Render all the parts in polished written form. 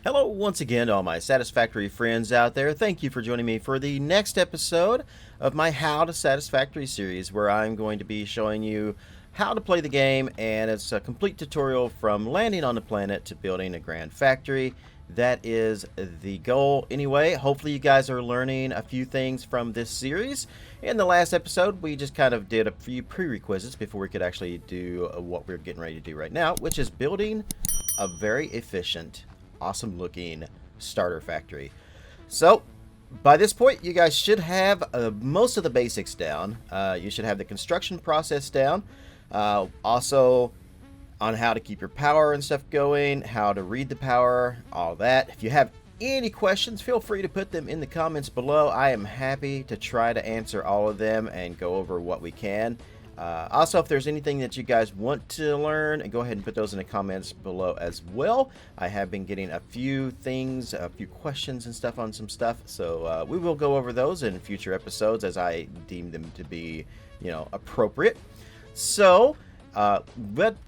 Hello once again to all my Satisfactory friends out there. Thank you for joining me for the next episode of my How to Satisfactory series, where I'm going to be showing you how to play the game, and it's a complete tutorial from landing on the planet to building a grand factory. That is the goal anyway. Hopefully you guys are learning a few things from this series. In the last episode, we just kind of did a few prerequisites before we could actually do what we're getting ready to do right now, which is building a very efficient, awesome looking starter factory. So by this point you guys should have most of the basics down. You should have the construction process down, also on how to keep your power and stuff going, how to read the power, all that. If you have any questions, feel free to put them in the comments below. I am happy to try to answer all of them and go over what we can. Also, if there's anything that you guys want to learn, go ahead and put those in the comments below as well. I have been getting a few things, a few questions and stuff on some stuff, so we will go over those in future episodes as I deem them to be, appropriate. So, at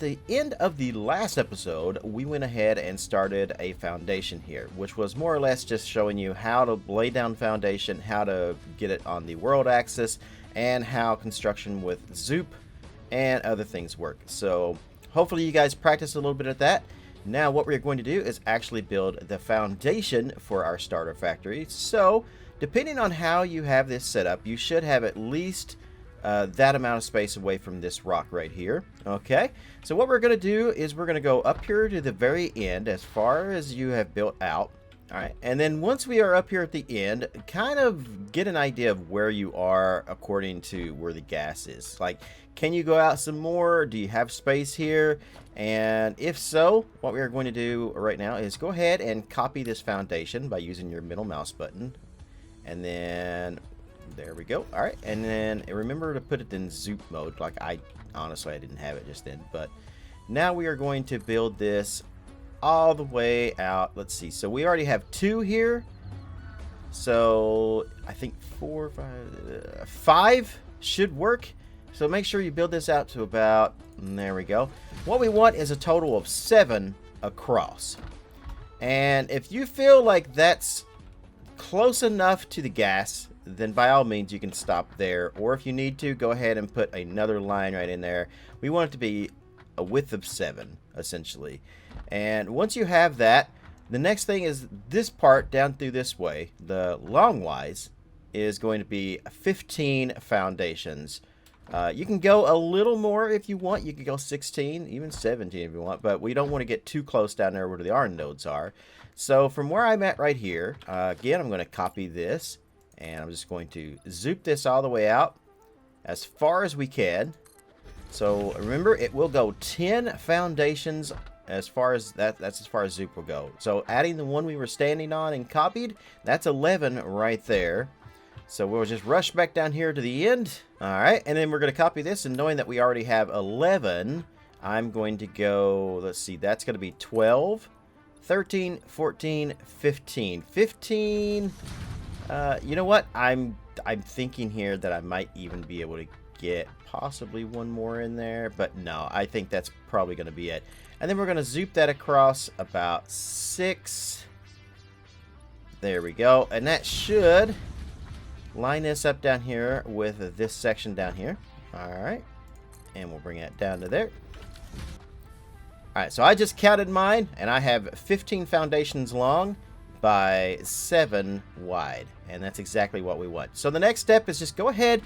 the end of the last episode, we went ahead and started a foundation here, which was more or less just showing you how to lay down foundation, how to get it on the world axis, and how construction with Zoop and other things work. So hopefully you guys practice a little bit of that. Now what we're going to do is actually build the foundation for our starter factory. So depending on how you have this set up, you should have at least that amount of space away from this rock right here. Okay, so what we're going to do is we're going to go up here to the very end as far as you have built out. Alright, and then once we are up here at the end, kind of get an idea of where you are according to where the gas is. Like, can you go out some more? Do you have space here? And if so, what we are going to do right now is go ahead and copy this foundation by using your middle mouse button. And then, there we go. Alright, and then remember to put it in Zoop mode. Like, honestly, I didn't have it just then. But now we are going to build this all the way out. Let's see, so we already have 2 here, so I think 4, 5 should work. So make sure you build this out to about, there we go. What we want is a total of 7 across, and if you feel like that's close enough to the gas, then by all means you can stop there, or if you need to, go ahead and put another line right in there. We want it to be a width of 7 essentially. And once you have that, the next thing is this part down through this way, the longwise, is going to be 15 foundations. You can go a little more if you want. You can go 16, even 17 if you want, but we don't want to get too close down there where the iron nodes are. So from where I'm at right here, again, I'm going to copy this, and I'm just going to zoop this all the way out as far as we can. So remember, it will go 10 foundations as far as that's as far as Zoop will go. So adding the one we were standing on and copied, that's 11 right there. So we'll just rush back down here to the end. Alright, and then we're going to copy this, and knowing that we already have 11, I'm going to go, let's see, that's going to be 12, 13, 14, 15. 15, you know what? I'm thinking here that I might even be able to get possibly one more in there, but no, I think that's probably going to be it. And then we're going to zoop that across about 6. There we go. And that should line this up down here with this section down here. Alright. And we'll bring that down to there. Alright, so I just counted mine, and I have 15 foundations long by 7 wide. And that's exactly what we want. So the next step is just go ahead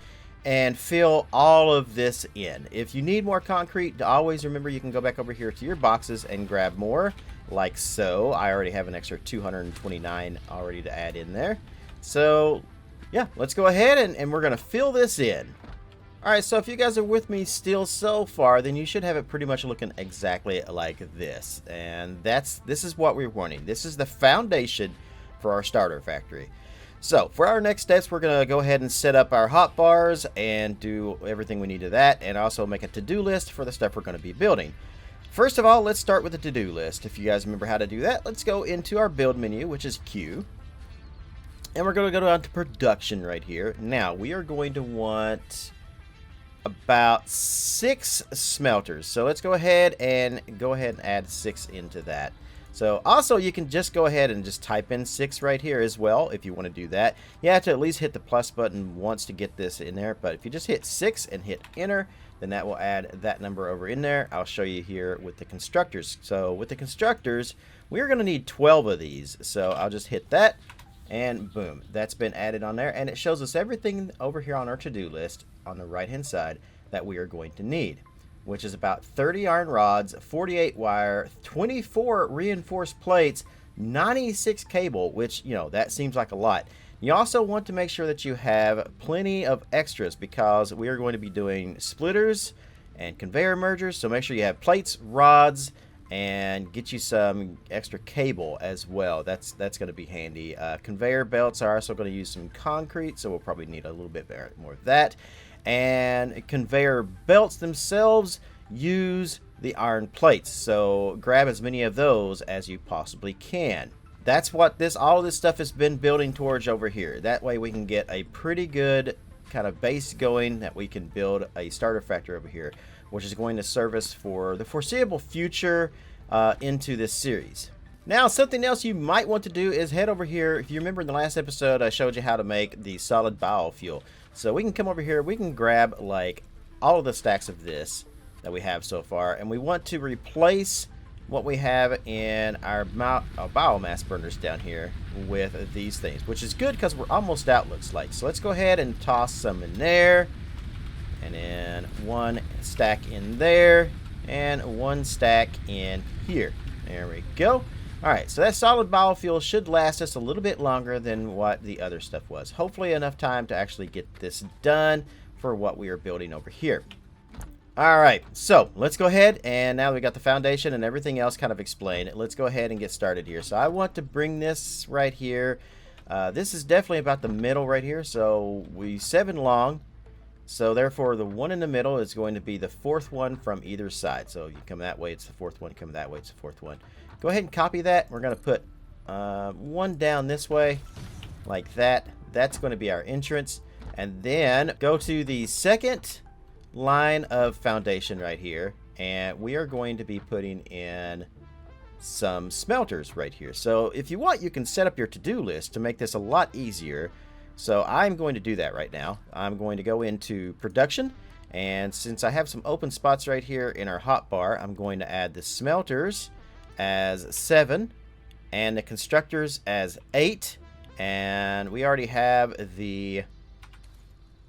and fill all of this in. If you need more concrete, always remember you can go back over here to your boxes and grab more, like so. I already have an extra 229 already to add in there. So yeah, let's go ahead and we're gonna fill this in. Alright, so if you guys are with me still so far, then you should have it pretty much looking exactly like this. And this is what we're wanting. This is the foundation for our starter factory. So for our next steps, we're going to go ahead and set up our hotbars and do everything we need to that, and also make a to-do list for the stuff we're going to be building. First of all, let's start with the to-do list. If you guys remember how to do that, let's go into our build menu, which is Q. And we're going to go down to production right here. Now, we are going to want about 6 smelters. So let's go ahead and add 6 into that. So also you can just go ahead and just type in 6 right here as well if you want to do that. You have to at least hit the plus button once to get this in there, but if you just hit 6 and hit enter, then that will add that number over in there. I'll show you here with the constructors. So with the constructors, we're going to need 12 of these. So I'll just hit that and boom, that's been added on there, and it shows us everything over here on our to-do list on the right hand side that we are going to need, which is about 30 iron rods, 48 wire, 24 reinforced plates, 96 cable, which, you know, that seems like a lot. You also want to make sure that you have plenty of extras because we are going to be doing splitters and conveyor mergers, so make sure you have plates, rods, and get you some extra cable as well. That's going to be handy. Conveyor belts are also going to use some concrete, so we'll probably need a little bit more of that. And conveyor belts themselves use the iron plates, so grab as many of those as you possibly can. That's what all of this stuff has been building towards over here. That way we can get a pretty good kind of base going, that we can build a starter factory over here, which is going to serve us for the foreseeable future into this series. Now, something else you might want to do is head over here. If you remember in the last episode, I showed you how to make the solid biofuel. So we can come over here, we can grab like all of the stacks of this that we have so far, and we want to replace what we have in our biomass burners down here with these things, which is good because we're almost out, looks like. So let's go ahead and toss some in there, and then one stack in there, and one stack in here. There we go. Alright, so that solid biofuel should last us a little bit longer than what the other stuff was. Hopefully enough time to actually get this done for what we are building over here. Alright, so let's go ahead, and now that we got the foundation and everything else kind of explained, let's go ahead and get started here. So I want to bring this right here. This is definitely about the middle right here, so 7 long. So therefore the one in the middle is going to be the 4th one from either side. So you come that way, it's the 4th one, come that way, it's the 4th one. Go ahead and copy that. We're going to put one down this way, like that. That's going to be our entrance. And then go to the second line of foundation right here, and we are going to be putting in some smelters right here. So if you want, you can set up your to-do list to make this a lot easier. So I'm going to do that right now. I'm going to go into production, and since I have some open spots right here in our hotbar, I'm going to add the smelters as 7 and the constructors as 8, and we already have the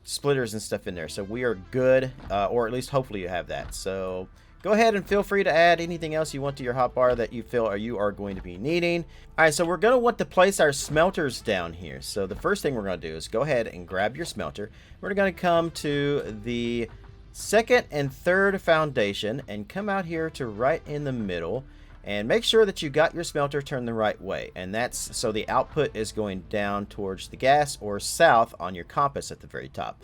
splitters and stuff in there, so we are good, or at least hopefully you have that. So go ahead and feel free to add anything else you want to your hotbar that you feel or you are going to be needing. Alright, so we're going to want to place our smelters down here. So the first thing we're going to do is go ahead and grab your smelter. We're going to come to the 2nd and 3rd foundation and come out here to right in the middle, and make sure that you got your smelter turned the right way, and that's so the output is going down towards the gas or south on your compass at the very top.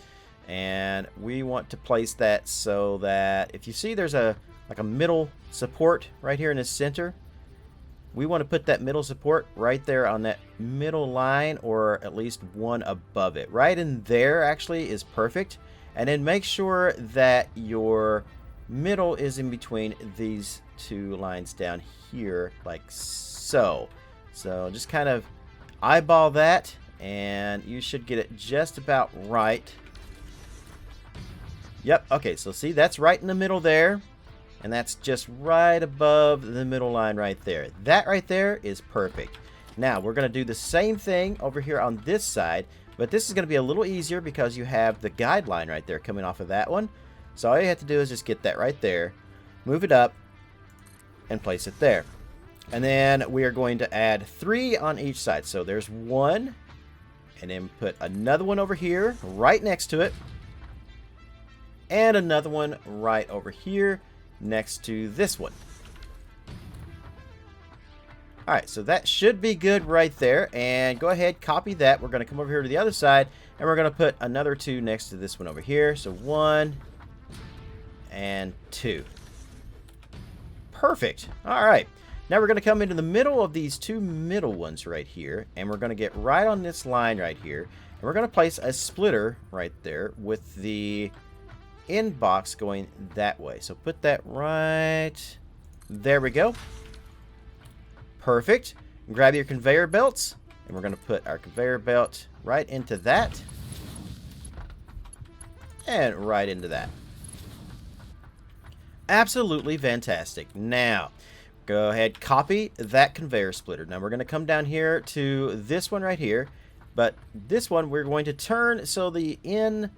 And we want to place that so that if you see there's a middle support right here in the center, we want to put that middle support right there on that middle line, or at least one above it. Right in there actually is perfect. And then make sure that your middle is in between these 2 lines down here, like so. So just kind of eyeball that, and you should get it just about right. Yep, okay, so see, that's right in the middle there, and that's just right above the middle line right there. That right there is perfect. Now we're going to do the same thing over here on this side, but this is going to be a little easier because you have the guideline right there coming off of that one. So all you have to do is just get that right there, move it up, and place it there. And then we are going to add 3 on each side. So there's 1, and then put another one over here right next to it, and another one right over here next to this one. Alright, so that should be good right there, and go ahead, copy that. We're going to come over here to the other side, and we're going to put another 2 next to this one over here. So 1 and 2. Perfect. Alright, now we're going to come into the middle of these 2 middle ones right here, and we're going to get right on this line right here, and we're going to place a splitter right there with the end box going that way. So put that right there. We go. Perfect. Grab your conveyor belts, and we're going to put our conveyor belt right into that. And right into that. Absolutely fantastic. Now, go ahead, copy that conveyor splitter. Now, we're going to come down here to this one right here. But this one, we're going to turn so the in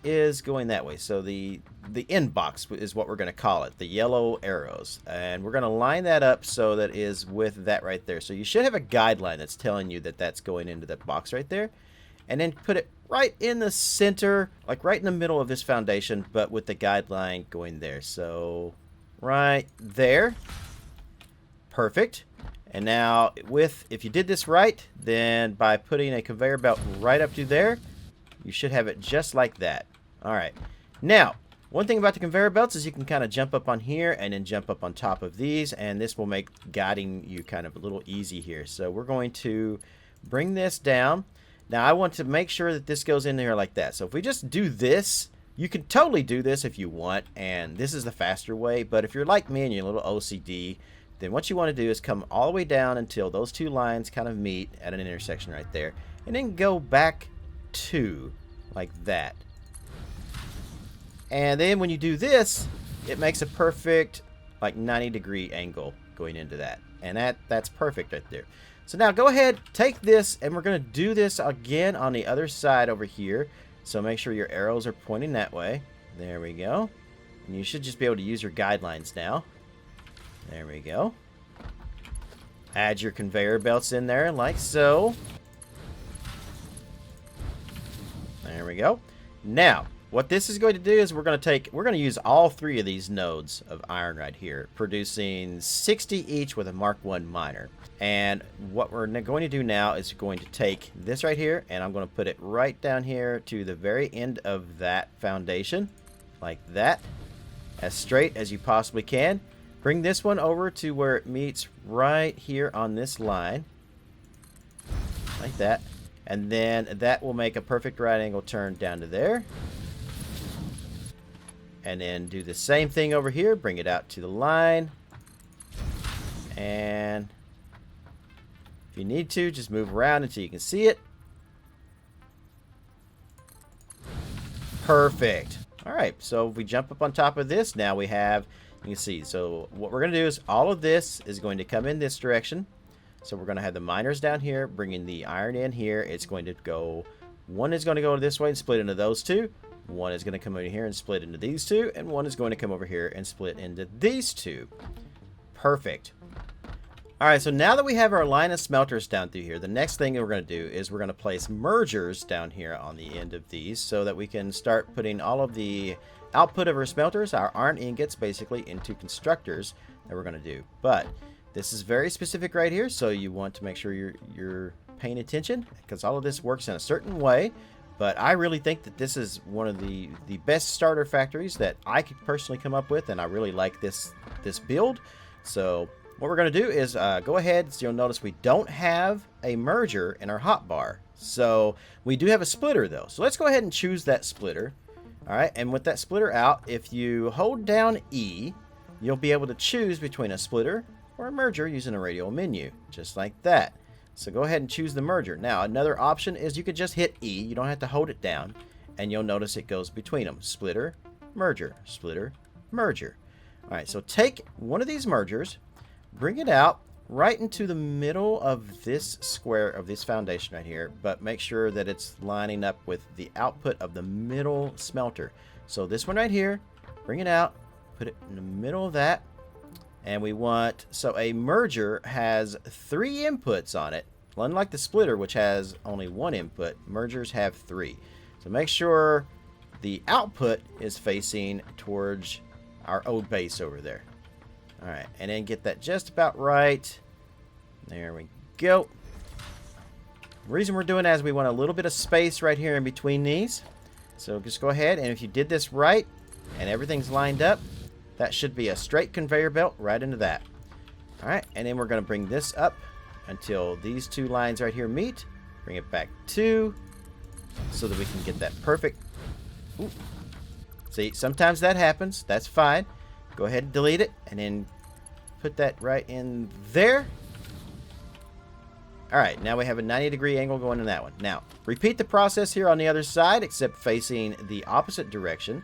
is going that way. So the in box is what we're going to call it, the yellow arrows. And we're going to line that up so that is with that right there. So you should have a guideline that's telling you that that's going into that box right there. And then put it right in the center, like right in the middle of this foundation, but with the guideline going there. So right there. Perfect. And now if you did this right, then by putting a conveyor belt right up to there, you should have it just like that. All right. Now, one thing about the conveyor belts is you can kind of jump up on here and then jump up on top of these, and this will make guiding you kind of a little easy here. So we're going to bring this down. Now, I want to make sure that this goes in there like that. So if we just do this, you can totally do this if you want, and this is the faster way. But if you're like me and you're a little OCD, then what you want to do is come all the way down until those two lines kind of meet at an intersection right there. And then go back to like that. And then when you do this, it makes a perfect like 90-degree angle going into that. And that's perfect right there. So now go ahead, take this, and we're going to do this again on the other side over here. So make sure your arrows are pointing that way. There we go. And you should just be able to use your guidelines now. There we go. Add your conveyor belts in there like so. There we go. Now, what this is going to do is we're going to use all three of these nodes of iron right here, producing 60 each with a Mark 1 miner. And what we're going to do now is going to take this right here, and I'm going to put it right down here to the very end of that foundation, like that, as straight as you possibly can. Bring this one over to where it meets right here on this line, like that. And then that will make a perfect right angle turn down to there. And then do the same thing over here. Bring it out to the line. And if you need to, just move around until you can see it. Perfect. All right, so if we jump up on top of this, now we have, you can see. So what we're going to do is all of this is going to come in this direction. So we're going to have the miners down here, bringing the iron in here. It's going to go, one is going to go this way and split into those two. One is going to come over here and split into these two. And one is going to come over here and split into these two. Perfect. All right, so now that we have our line of smelters down through here, the next thing we're going to do is we're going to place mergers down here on the end of these so that we can start putting all of the output of our smelters, our iron ingots, basically into constructors that we're going to do. But this is very specific right here, so you want to make sure you're paying attention because all of this works in a certain way. But I really think that this is one of the best starter factories that I could personally come up with, and I really like this build. So what we're going to do is go ahead. So you'll notice we don't have a merger in our hotbar. So we do have a splitter, though. So let's go ahead and choose that splitter. All right, and with that splitter out, if you hold down E, you'll be able to choose between a splitter or a merger using a radial menu, just like that. So go ahead and choose the merger. Now, another option is you could just hit E. You don't have to hold it down, and you'll notice it goes between them. Splitter, merger, splitter, merger. All right, so take one of these mergers, bring it out right into the middle of this square of this foundation right here, but make sure that it's lining up with the output of the middle smelter. So this one right here, bring it out, put it in the middle of that. And we want, so a merger has 3 inputs on it. Unlike the splitter, which has only 1 input, mergers have 3. So make sure the output is facing towards our old base over there. All right, and then get that just about right. There we go. The reason we're doing that is we want a little bit of space right here in between these. So just go ahead, and if you did this right and everything's lined up, that should be a straight conveyor belt right into that. All right, and then we're going to bring this up until these two lines right here meet. Bring it back 2 so that we can get that perfect. Ooh. See, sometimes that happens. That's fine. Go ahead and delete it, and then put that right in there. All right, now we have a 90-degree angle going in that one. Now, repeat the process here on the other side, except facing the opposite direction.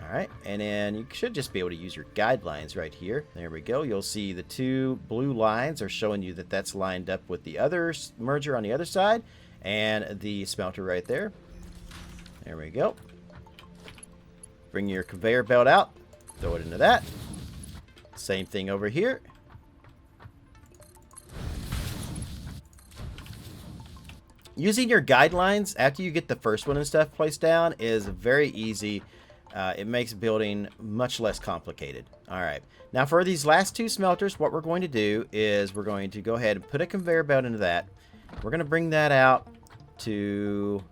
All right, and then you should just be able to use your guidelines right here. There we go. You'll see the two blue lines are showing you that that's lined up with the other merger on the other side and the smelter right there. There we go. Bring your conveyor belt out. Throw it into that. Same thing over here. Using your guidelines after you get the first one and stuff placed down is very easy. It makes building much less complicated. All right. Now for these last two smelters, what we're going to do is we're going to go ahead and put a conveyor belt into that. We're going to bring that out to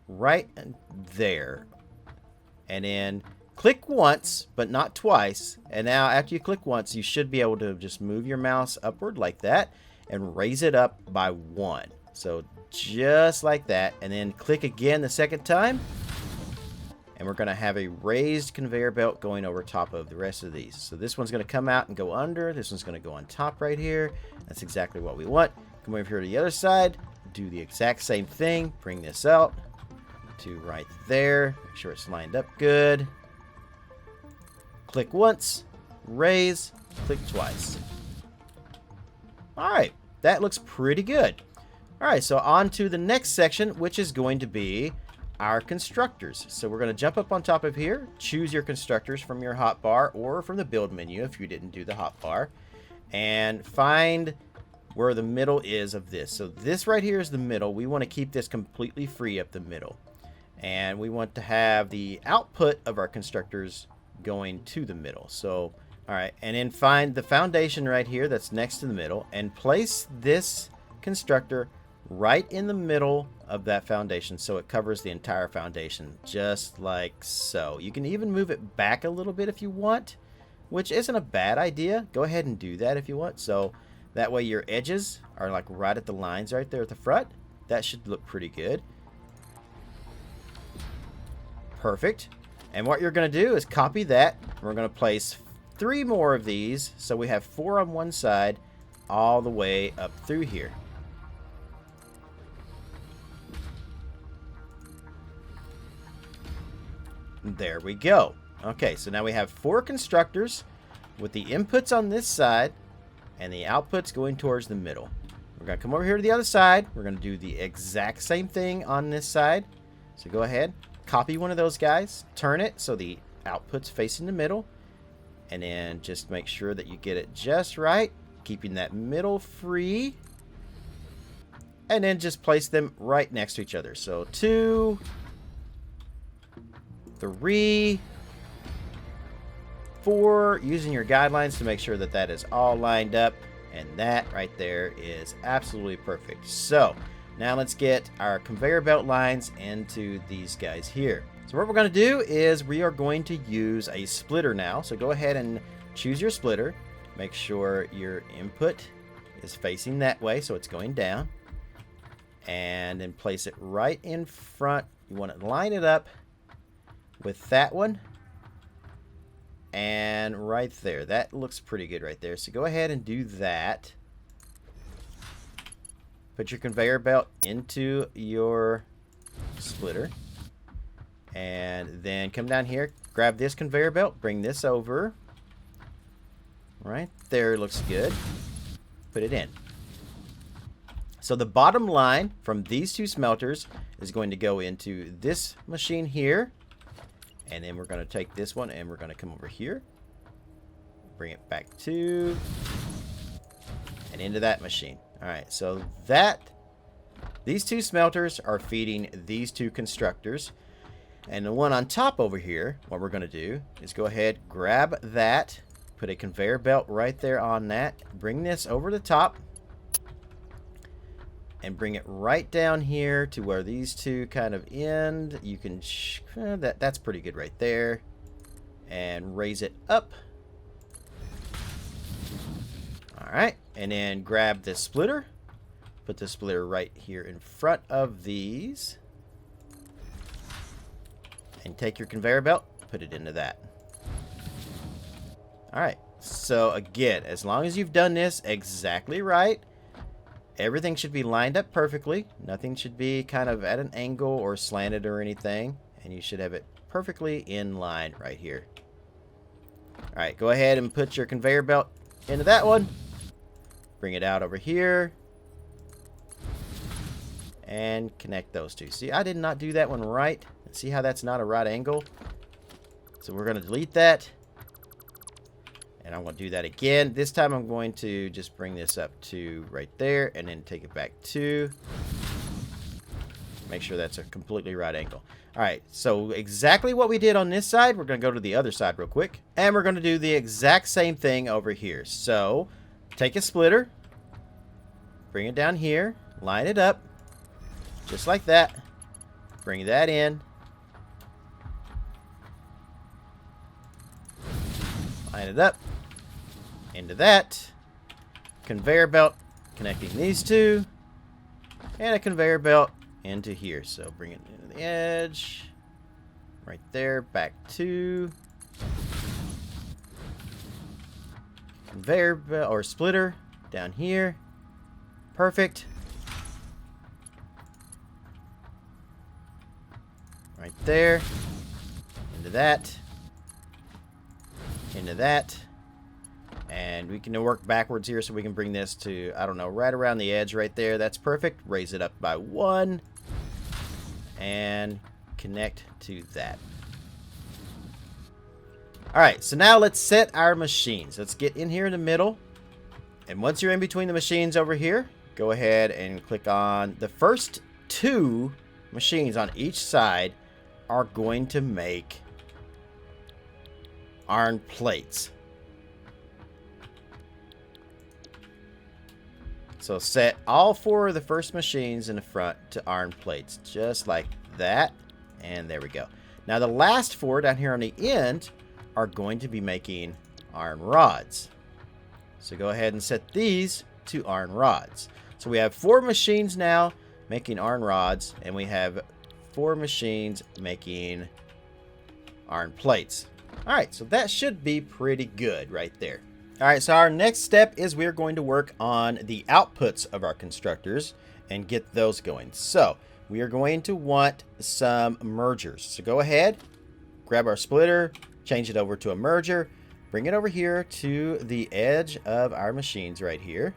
right there. And then click once, but not twice. And now after you click once, you should be able to just move your mouse upward like that and raise it up by 1. So just like that. And then click again the second time. And we're going to have a raised conveyor belt going over top of the rest of these. So this one's going to come out and go under. This one's going to go on top right here. That's exactly what we want. Come over here to the other side. Do the exact same thing. Bring this out to right there. Make sure it's lined up good. Click once. Raise. Click twice. All right. That looks pretty good. All right. So on to the next section, which is going to be our constructors. So we're going to jump up on top of here, choose your constructors from your hotbar or from the build menu if you didn't do the hotbar, and find where the middle is of this. So this right here is the middle. We want to keep this completely free up the middle. And we want to have the output of our constructors going to the middle. So, all right, and then find the foundation right here that's next to the middle and place this constructor right in the middle of that foundation so it covers the entire foundation, just like so. You can even move it back a little bit if you want, which isn't a bad idea. Go ahead and do that if you want. So that way your edges are like right at the lines right there at the front. That should look pretty good. Perfect. And what you're going to do is copy that. We're going to place 3 more of these, so we have 4 on one side all the way up through here. There we go. Okay, so now we have 4 constructors with the inputs on this side and the outputs going towards the middle. We're going to come over here to the other side. We're going to do the exact same thing on this side. So go ahead, copy one of those guys, turn it so the output's facing the middle, and then just make sure that you get it just right, keeping that middle free, and then just place them right next to each other. So 2, 3, 4, using your guidelines to make sure that that is all lined up, and that right there is absolutely perfect. So now let's get our conveyor belt lines into these guys here. So what we're going to do is we are going to use a splitter now. So go ahead and choose your splitter. Make sure your input is facing that way so it's going down, and then place it right in front. You want to line it up with that one and right there. That looks pretty good right there. So go ahead and do that. Put your conveyor belt into your splitter, and then come down here, grab this conveyor belt, bring this over. Right there, looks good. Put it in. So the bottom line from these 2 smelters is going to go into this machine here. And then we're going to take this one and we're going to come over here. Bring it back to and into that machine. All right, so these 2 smelters are feeding these 2 constructors. And the one on top over here, what we're going to do is go ahead, grab that, put a conveyor belt right there on that, bring this over the top, and bring it right down here to where these 2 kind of end. You can that's pretty good right there, and raise it up. All right, and then grab this splitter, put the splitter right here in front of these, and take your conveyor belt, put it into that. All right, so again, as long as you've done this exactly right, everything should be lined up perfectly. Nothing should be kind of at an angle or slanted or anything. And you should have it perfectly in line right here. Alright, go ahead and put your conveyor belt into that one. Bring it out over here. And connect those two. See, I did not do that one right. See how that's not a right angle? So we're going to delete that. And I'm going to do that again. This time I'm going to just bring this up to right there. And then take it back to. Make sure that's a completely right angle. Alright, so exactly what we did on this side, we're going to go to the other side real quick. And we're going to do the exact same thing over here. So, take a splitter. Bring it down here. Line it up. Just like that. Bring that in. Line it up. Into that. Conveyor belt connecting these two. And a conveyor belt into here. So bring it into the edge. Right there. Back to. Conveyor belt or splitter down here. Perfect. Right there. Into that. Into that. And we can work backwards here so we can bring this to, I don't know, right around the edge right there. That's perfect. Raise it up by 1. And connect to that. Alright, so now let's set our machines. Let's get in here in the middle. And once you're in between the machines over here, go ahead and click on the first 2 machines on each side are going to make iron plates. So set all 4 of the first machines in the front to iron plates, just like that. And there we go. Now the last 4 down here on the end are going to be making iron rods. So go ahead and set these to iron rods. So we have 4 machines now making iron rods, and we have 4 machines making iron plates. Alright, so that should be pretty good right there. Alright, so our next step is we're going to work on the outputs of our constructors and get those going. So we are going to want some mergers. So go ahead, grab our splitter, change it over to a merger, bring it over here to the edge of our machines right here.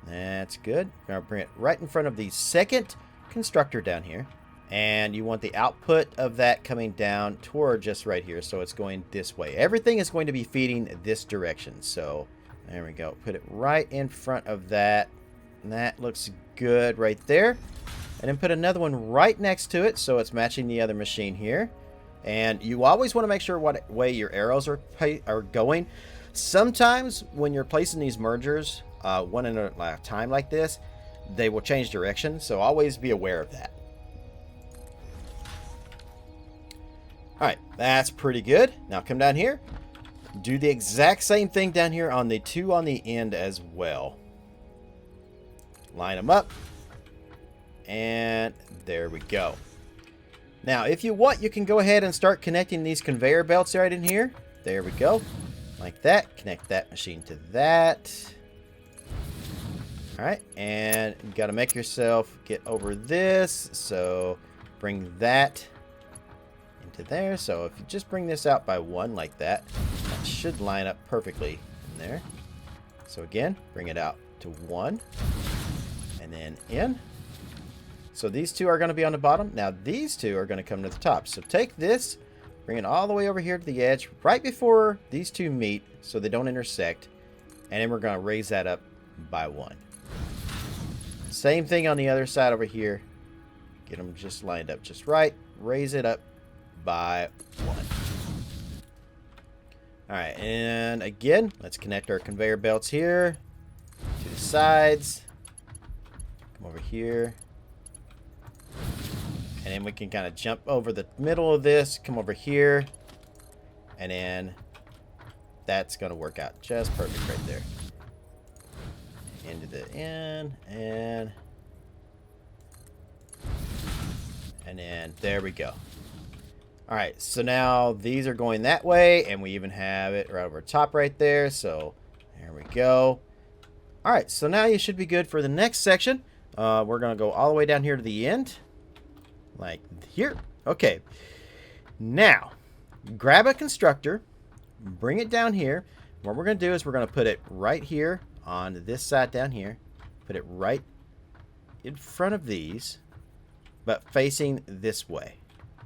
That's good. We're going to bring it right in front of the second constructor down here. And you want the output of that coming down toward just right here. So it's going this way. Everything is going to be feeding this direction. So there we go. Put it right in front of that. And that looks good right there. And then put another one right next to it. So it's matching the other machine here. And you always want to make sure what way your arrows are going. Sometimes when you're placing these mergers, one at a time like this, they will change direction. So always be aware of that. Alright, that's pretty good. Now come down here. Do the exact same thing down here on the 2 on the end as well. Line them up. And there we go. Now, if you want, you can go ahead and start connecting these conveyor belts right in here. There we go. Like that. Connect that machine to that. Alright, and you got to make yourself get over this. So bring that to there. So if you just bring this out by 1 like that, that should line up perfectly in there. So again, bring it out to 1 and then in. So these 2 are going to be on the bottom. Now these 2 are going to come to the top. So take this, bring it all the way over here to the edge right before these 2 meet so they don't intersect, and then we're going to raise that up by 1. Same thing on the other side over here. Get them just lined up just right. Raise it up by 1. Alright, and again, let's connect our conveyor belts here to the sides. Come over here. And then we can kind of jump over the middle of this, come over here, and then that's going to work out just perfect right there. Into the end, and then there we go. Alright, so now these are going that way, and we even have it right over top right there, so there we go. Alright, so now you should be good for the next section. We're going to go all the way down here to the end. Like here. Okay. Now, grab a constructor. Bring it down here. What we're going to do is we're going to put it right here on this side down here. Put it right in front of these, but facing this way.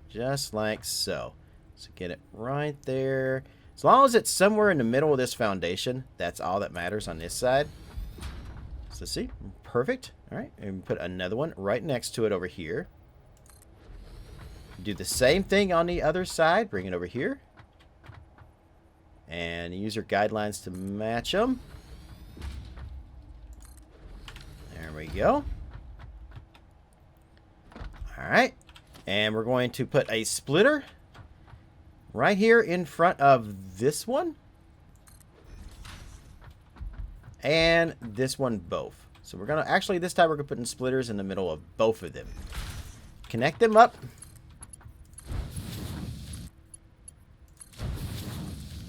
Just like so. So get it right there. As long as it's somewhere in the middle of this foundation, that's all that matters on this side. So see, perfect. All right, and put another one right next to it over here. Do the same thing on the other side. Bring it over here. And use your guidelines to match them. There we go. All right. And we're going to put a splitter right here in front of this one. And this one both. So we're going to, actually this time we're going to put in splitters in the middle of both of them. Connect them up.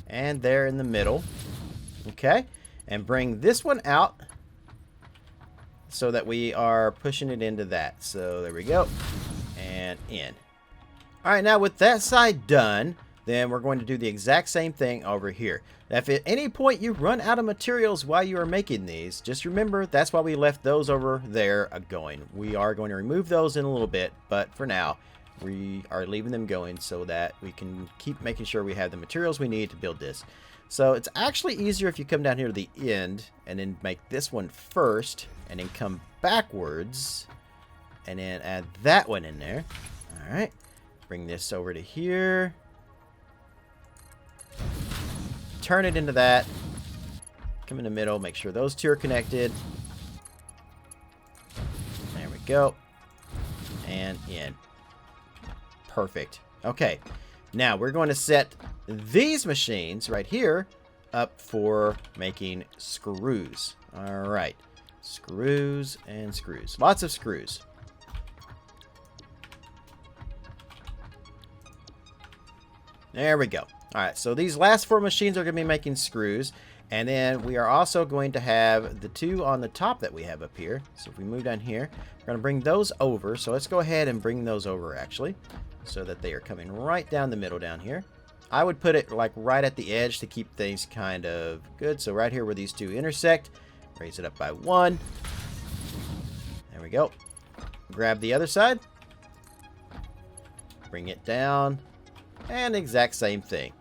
And they're in the middle. Okay. And bring this one out so that we are pushing it into that. So there we go. And in. Alright, now with that side done, then we're going to do the exact same thing over here. Now, if at any point you run out of materials while you are making these, just remember that's why we left those over there going. We are going to remove those in a little bit, but for now, we are leaving them going so that we can keep making sure we have the materials we need to build this. So it's actually easier if you come down here to the end and then make this one first and then come backwards and then add that one in there. All right, bring this over to here. Turn it into that. Come in the middle, make sure those two are connected. There we go. And in. Perfect. Okay. Now we're going to set these machines right here up for making screws. All right. Screws and screws. Lots of screws. There we go. All right. So these last four machines are going to be making screws. And then we are also going to have the two on the top that we have up here. So if we move down here, we're going to bring those over. So let's go ahead and bring those over actually, so that they are coming right down the middle down here. I would put it like right at the edge to keep things kind of good. So right here where these two intersect, raise it up by one. There we go. Grab the other side. Bring it down. And exact same thing.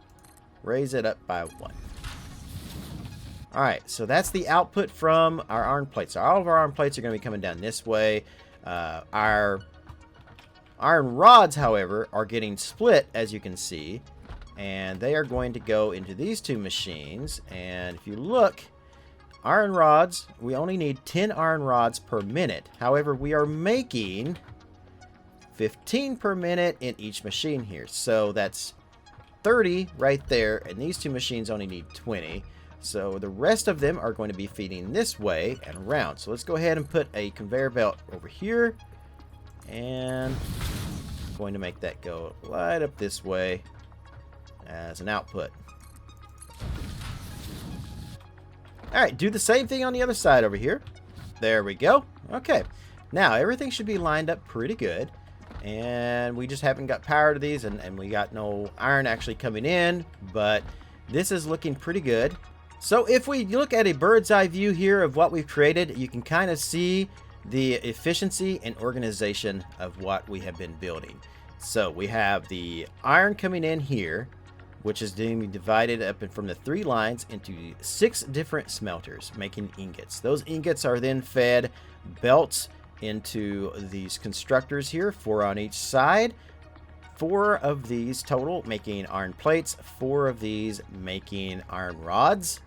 Raise it up by one. Alright, so that's the output from our iron plates. So all of our iron plates are going to be coming down this way. Our iron rods, however, are getting split, as you can see. And they are going to go into these two machines. And if you look, iron rods, we only need 10 iron rods per minute. However, we are making 15 per minute in each machine here. So that's 30 right there. And these two machines only need 20. So the rest of them are going to be feeding this way and around. So let's go ahead and put a conveyor belt over here. And I'm going to make that go right up this way as an output. Alright, do the same thing on the other side over here. There we go. Okay. Now, everything should be lined up pretty good. And we just haven't got power to these, and we got no iron actually coming in. But this is looking pretty good. So if we look at a bird's eye view here of what we've created, you can kind of see the efficiency and organization of what we have been building. So we have the iron coming in here, which is being divided up from the 3 lines into 6 different smelters, making ingots. Those ingots are then fed belts into these constructors here, 4 on each side. 4 of these total making iron plates, 4 of these making iron rods.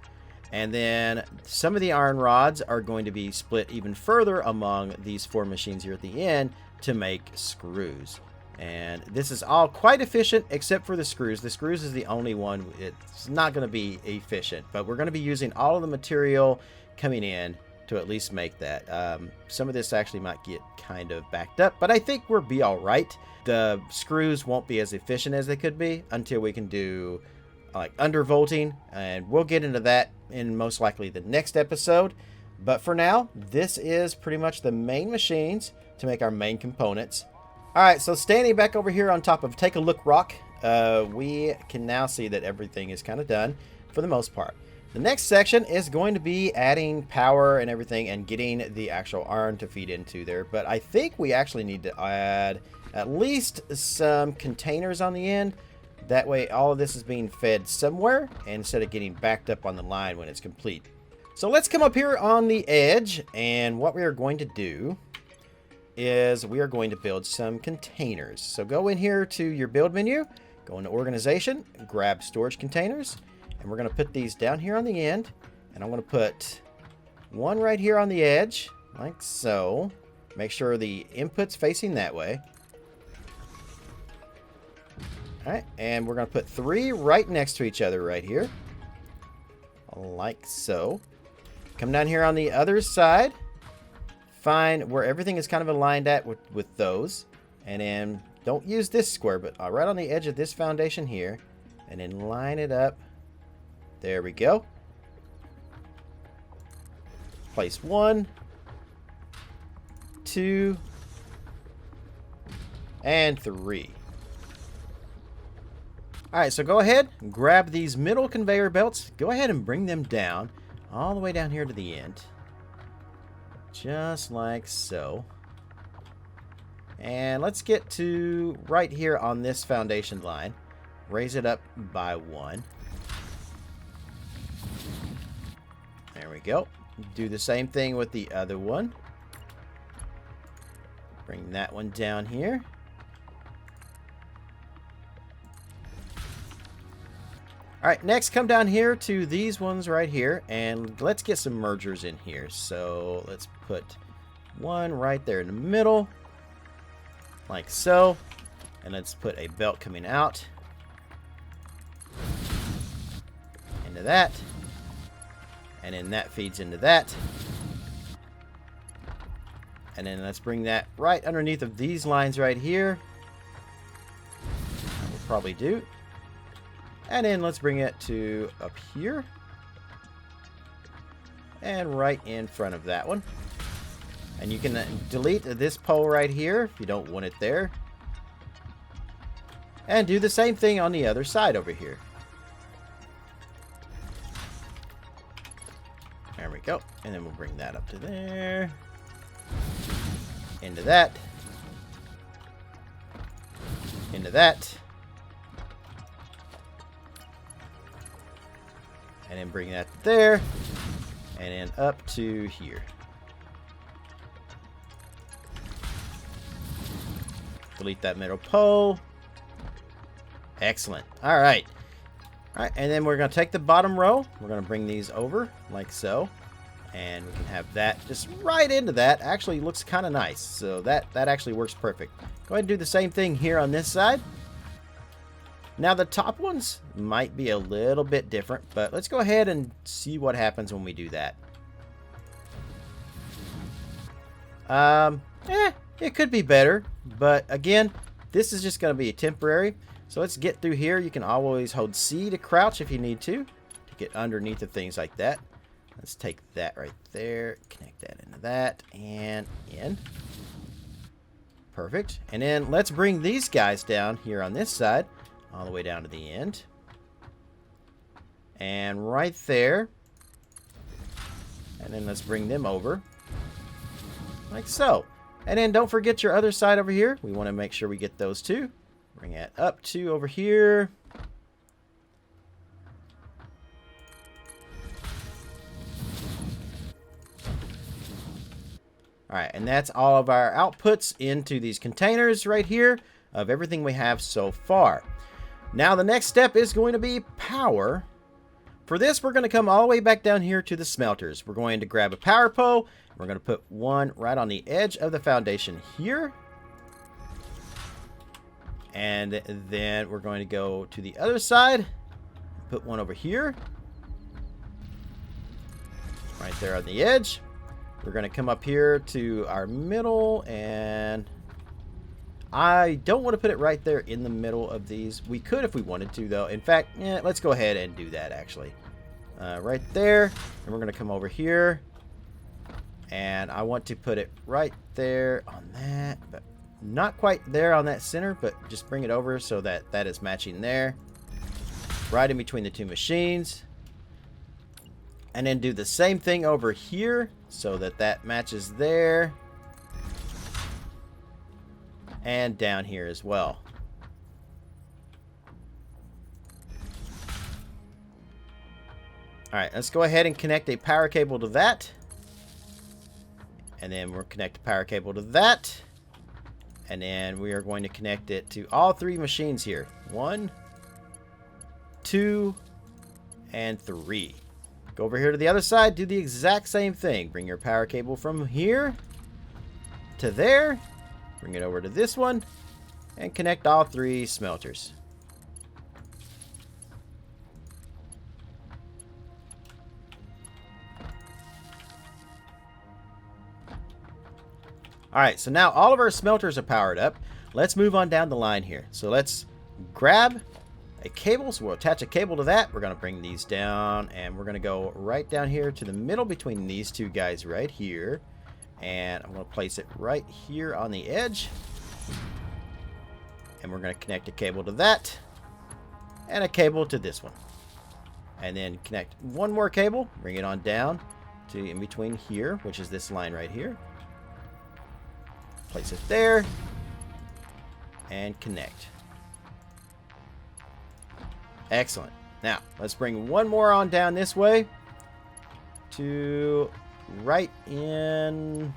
And then some of the iron rods are going to be split even further among these 4 machines here at the end to make screws. And this is all quite efficient except for the screws. The screws is the only one. It's not going to be efficient, but we're going to be using all of the material coming in to at least make that. Some of this actually might get kind of backed up, but I think we'll be all right. The screws won't be as efficient as they could be until we can do like undervolting, and we'll get into that in most likely the next episode. But for now, this is pretty much the main machines to make our main components. Alright, so standing back over here on top of Take a Look Rock, we can now see that everything is kind of done for the most part. The next section is going to be adding power and everything and getting the actual iron to feed into there. But I think we actually need to add at least some containers on the end. That way all of this is being fed somewhere instead of getting backed up on the line when it's complete. So let's come up here on the edge, and what we are going to do is we are going to build some containers. So go in here to your build menu, go into organization, grab storage containers, and we're going to put these down here on the end, and I'm going to put one right here on the edge like so. Make sure the input's facing that way. Alright, and we're going to put 3 right next to each other right here like so. Come down here on the other side, find where everything is kind of aligned at with those, and then don't use this square, but right on the edge of this foundation here, and then line it up. There we go. Place 1, 2, and 3. Alright, so go ahead, grab these middle conveyor belts, go ahead and bring them down, all the way down here to the end. Just like so. And let's get to right here on this foundation line. Raise it up by 1. There we go. Do the same thing with the other one. Bring that one down here. Alright, next come down here to these ones right here, and let's get some mergers in here. So let's put one right there in the middle, like so. And let's put a belt coming out into that. And then that feeds into that. And then let's bring that right underneath of these lines right here. That will probably do. And then let's bring it to up here. And right in front of that one. And you can delete this pole right here if you don't want it there. And do the same thing on the other side over here. There we go. And then we'll bring that up to there. Into that. Into that. And then bring that there. And then up to here. Delete that middle pole. Excellent. Alright. Alright, and then we're going to take the bottom row. We're going to bring these over like so. And we can have that just right into that. Actually looks kind of nice. So that actually works perfect. Go ahead and do the same thing here on this side. Now the top ones might be a little bit different, but let's go ahead and see what happens when we do that. It could be better, but again, this is just going to be temporary. So let's get through here. You can always hold C to crouch if you need to get underneath of things like that. Let's take that right there, connect that into that, and in. Perfect. And then let's bring these guys down here on this side, all the way down to the end. And right there. And then let's bring them over. Like so. And then don't forget your other side over here. We want to make sure we get those two. Bring it up to over here. Alright, and that's all of our outputs into these containers right here of everything we have so far. Now the next step is going to be power. For this, we're going to come all the way back down here to the smelters. We're going to grab a power pole. We're going to put one right on the edge of the foundation here. And then we're going to go to the other side. Put one over here. Right there on the edge. We're going to come up here to our middle, and I don't want to put it right there in the middle of these. We could if we wanted to, though. In fact, yeah, let's go ahead and do that, actually. Right there. And we're going to come over here. And I want to put it right there on that, but not quite there on that center, but just bring it over so that that is matching there. Right in between the two machines. And then do the same thing over here so that that matches there. And down here as well. Alright, let's go ahead and connect a power cable to that. And then we'll connect a power cable to that. And then we are going to connect it to all three machines here. 1, 2, and 3. Go over here to the other side, do the exact same thing. Bring your power cable from here to there. Bring it over to this one. And connect all three smelters. Alright, so now all of our smelters are powered up. Let's move on down the line here. So let's grab a cable. So we'll attach a cable to that. We're going to bring these down, and we're going to go right down here to the middle between these two guys right here. And I'm going to place it right here on the edge. And we're going to connect a cable to that. And a cable to this one. And then connect one more cable. Bring it on down to in between here, which is this line right here. Place it there. And connect. Excellent. Now, let's bring one more on down this way. To right in...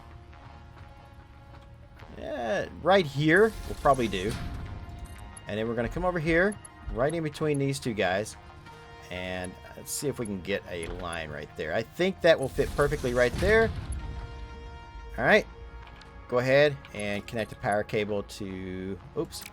yeah, right here. We'll probably do. And then we're going to come over here. Right in between these two guys. And let's see if we can get a line right there. I think that will fit perfectly right there. Alright. Go ahead and connect a power cable to, oops,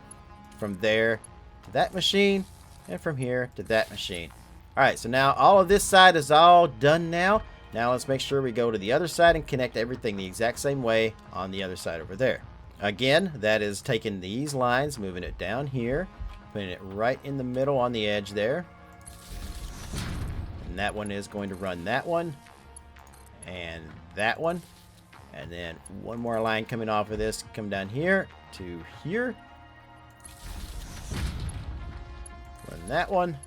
from there to that machine, and from here to that machine. Alright, so now all of this side is all done now. Now let's make sure we go to the other side and connect everything the exact same way on the other side over there. Again, that is taking these lines, moving it down here, putting it right in the middle on the edge there. And that one is going to run that one, and that one. And then one more line coming off of this, come down here to here. Run that one.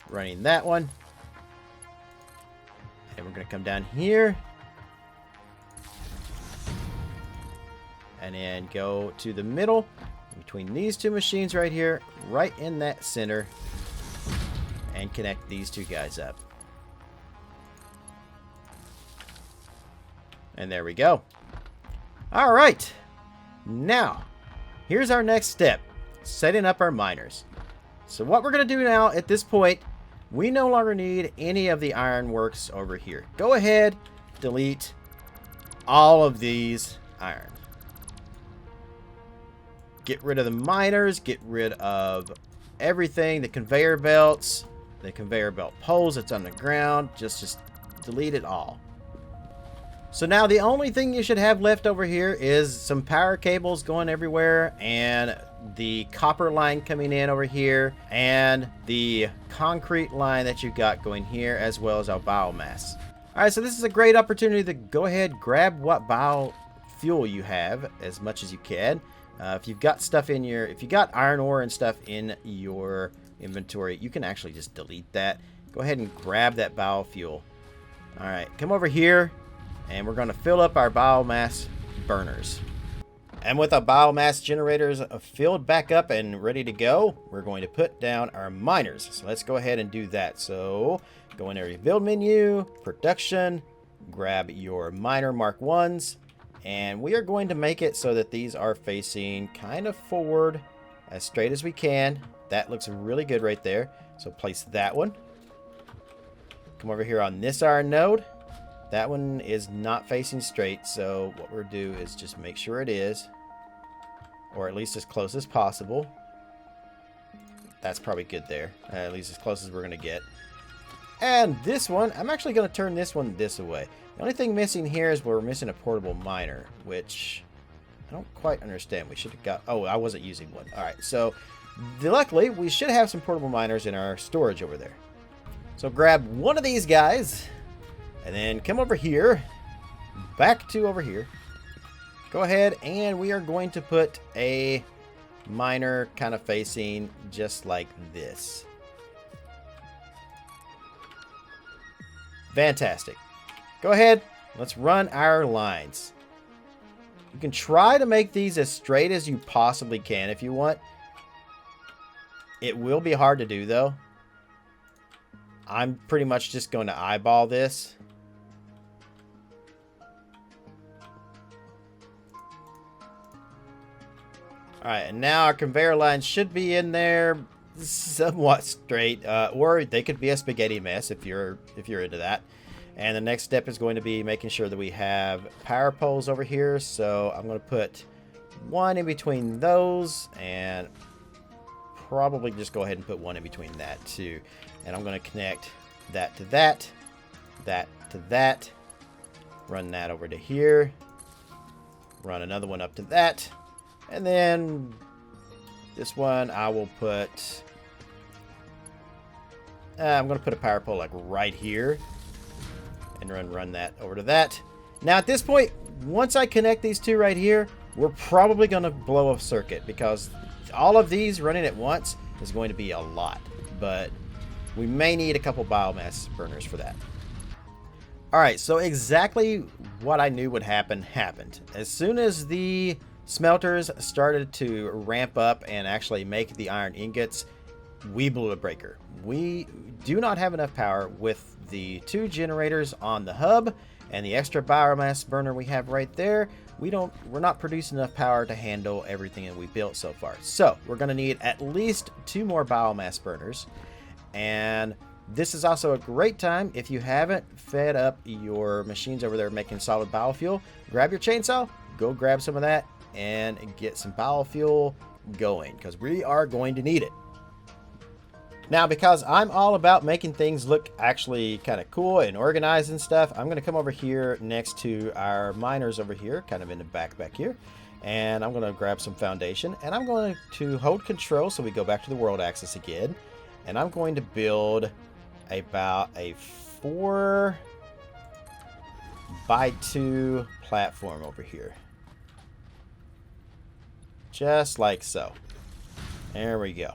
Running that one. And we're going to come down here. And then go to the middle between these two machines right here, right in that center. And connect these two guys up. And there we go. All right. Now, here's our next step. Setting up our miners. So what we're going to do now at this point, we no longer need any of the ironworks over here. Go ahead, delete all of these iron. Get rid of the miners. Get rid of everything. The conveyor belts. The conveyor belt poles that's on the ground. Just delete it all. So now the only thing you should have left over here is some power cables going everywhere, and the copper line coming in over here, and the concrete line that you've got going here, as well as our biomass. Alright, so this is a great opportunity to go ahead, grab what biofuel you have as much as you can. If you've got stuff in your, if you got iron ore and stuff in your inventory, you can actually just delete that. Go ahead and grab that biofuel. Alright, come over here. And we're going to fill up our biomass burners. And with our biomass generators filled back up and ready to go, we're going to put down our miners. So let's go ahead and do that. So go in your build menu, production, grab your miner Mark 1s, and we are going to make it so that these are facing kind of forward as straight as we can. That looks really good right there. So place that one. Come over here on this iron node. That one is not facing straight, so what we'll do is just make sure it is, or at least as close as possible. That's probably good there, at least as close as we're going to get. And this one, I'm actually going to turn this one this way. The only thing missing here is we're missing a portable miner, which I don't quite understand. We should have got, oh, I wasn't using one. All right, so luckily we should have some portable miners in our storage over there. So grab one of these guys. And then come over here, back to over here. Go ahead, and we are going to put a miner kind of facing just like this. Fantastic. Go ahead, let's run our lines. You can try to make these as straight as you possibly can if you want. It will be hard to do, though. I'm pretty much just going to eyeball this. Alright, and now our conveyor lines should be in there somewhat straight. Or they could be a spaghetti mess if you're into that. And the next step is going to be making sure that we have power poles over here. So I'm going to put one in between those, and probably just go ahead and put one in between that too. And I'm going to connect that to that, that to that, run that over to here, run another one up to that, and then this one I will put, I'm going to put a power pole like right here, and run that over to that. Now at this point, once I connect these two right here, we're probably going to blow a circuit, because all of these running at once is going to be a lot, but we may need a couple biomass burners for that. Alright, so exactly what I knew would happen happened. As soon as the smelters started to ramp up and actually make the iron ingots, we blew a breaker. We do not have enough power with the 2 generators on the hub and the extra biomass burner we have right there. We're not producing enough power to handle everything that we built so far. So we're going to need at least 2 more biomass burners. And this is also a great time, if you haven't fed up your machines over there making solid biofuel, grab your chainsaw, go grab some of that, and get some biofuel going, because we are going to need it. Now, because I'm all about making things look actually kind of cool and organized and stuff, I'm going to come over here next to our miners over here, kind of in the back here. And I'm going to grab some foundation, and I'm going to hold control so we go back to the world axis again. And I'm going to build about a 4x2 platform over here. Just like so. There we go.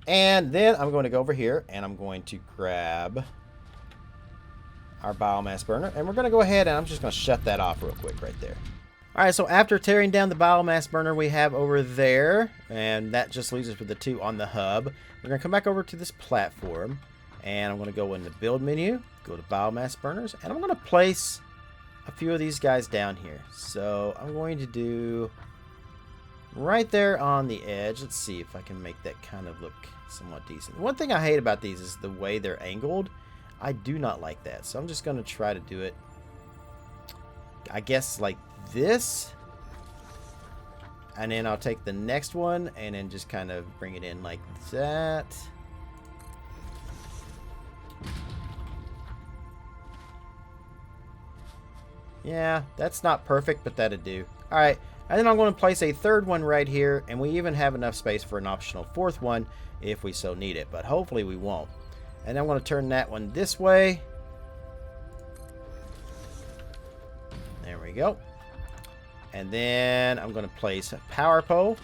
And then I'm going to go over here, and I'm going to grab our biomass burner. And we're going to go ahead, and I'm just going to shut that off real quick right there. Alright, so after tearing down the biomass burner we have over there, and that just leaves us with the 2 on the hub, we're going to come back over to this platform, and I'm going to go in the build menu, go to biomass burners, and I'm going to place a few of these guys down here. So I'm going to do right there on the edge. Let's see if I can make that kind of look somewhat decent. One thing I hate about these is the way they're angled. I do not like that, so I'm just going to try to do it, I guess, like this, and then I'll take the next one and then just kind of bring it in like that. Yeah, that's not perfect, but that'd do. Alright, and then I'm going to place a 3rd one right here, and we even have enough space for an optional 4th one if we so need it, but hopefully we won't. And I'm going to turn that one this way. There we go. And then I'm going to place a power pole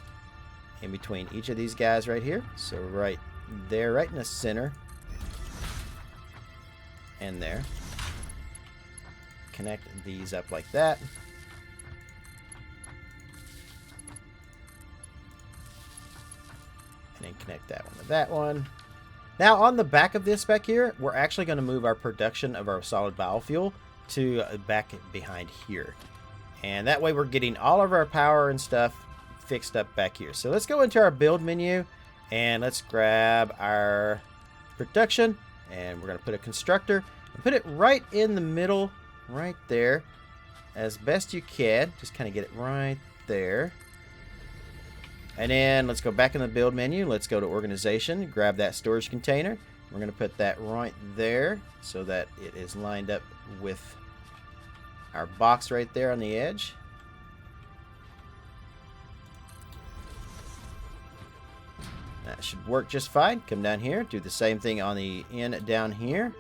in between each of these guys right here. So right there, right in the center. And there. Connect these up like that. And then connect that one to that one. Now on the back of this back here, we're actually going to move our production of our solid biofuel to back behind here. And that way we're getting all of our power and stuff fixed up back here. So let's go into our build menu, and let's grab our production, and we're going to put a constructor and put it right in the middle, right there, as best you can. Just kind of get it right there. And then let's go back in the build menu. Let's go to organization, grab that storage container. We're going to put that right there so that it is lined up with our box right there on the edge. That should work just fine. Come down here, do the same thing on the end down here.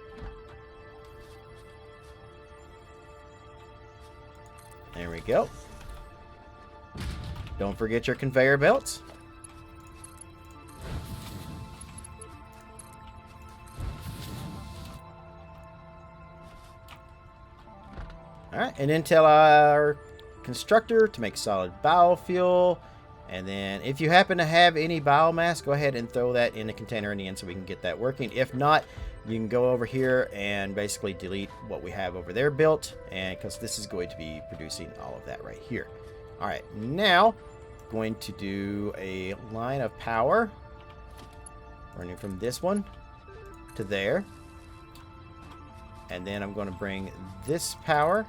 There we go. Don't forget your conveyor belts. Alright, and then tell our constructor to make solid biofuel. And then if you happen to have any biomass, go ahead and throw that in the container in the end so we can get that working. If not, you can go over here and basically delete what we have over there built, and because this is going to be producing all of that right here. Alright, now going to do a line of power running from this one to there. And then I'm going to bring this power.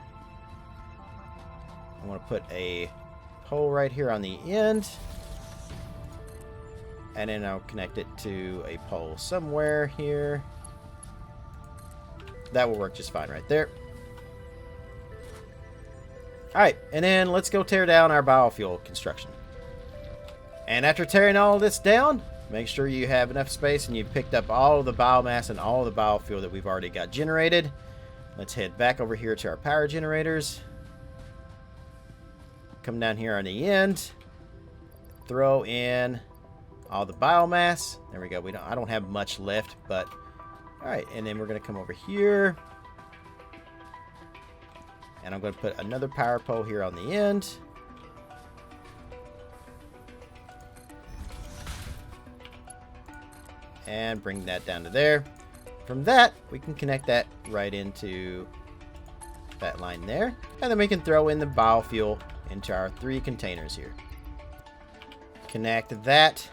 I want to put a pole right here on the end. And then I'll connect it to a pole somewhere here. That will work just fine right there. Alright, and then let's go tear down our biofuel construction. And after tearing all of this down, make sure you have enough space and you've picked up all of the biomass and all of the biofuel that we've already got generated. Let's head back over here to our power generators. Come down here on the end. Throw in all the biomass. There we go. I don't have much left, but alright, and then we're going to come over here. And I'm going to put another power pole here on the end. And bring that down to there. From that, we can connect that right into that line there. And then we can throw in the biofuel into our 3 containers here. Connect that.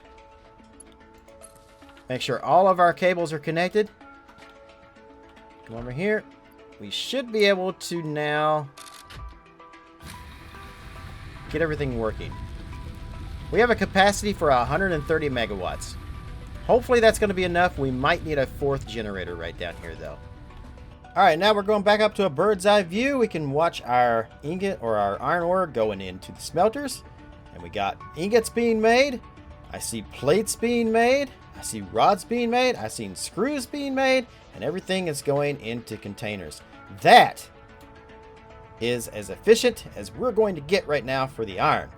Make sure all of our cables are connected. Come over here. We should be able to now get everything working. We have a capacity for 130 megawatts. Hopefully that's going to be enough. We might need a 4th generator right down here though. Alright, now we're going back up to a bird's eye view. We can watch our ingot or our iron ore going into the smelters. And we got ingots being made. I see plates being made. I see rods being made. I see screws being made. And everything is going into containers. That is as efficient as we're going to get right now for the iron.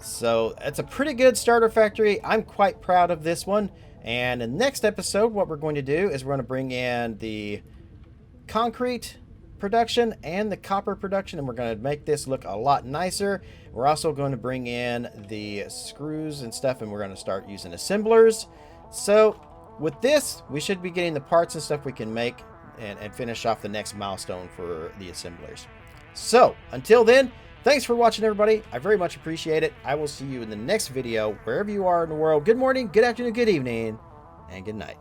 So it's a pretty good starter factory. I'm quite proud of this one. And in the next episode, what we're going to do is we're going to bring in the concrete production and the copper production, and we're going to make this look a lot nicer. We're also going to bring in the screws and stuff, and we're going to start using assemblers. So with this, we should be getting the parts and stuff we can make and finish off the next milestone for the assemblers. So until then, thanks for watching, everybody. I very much appreciate it. I will see you in the next video, wherever you are in the world. Good morning, good afternoon, good evening, and good night.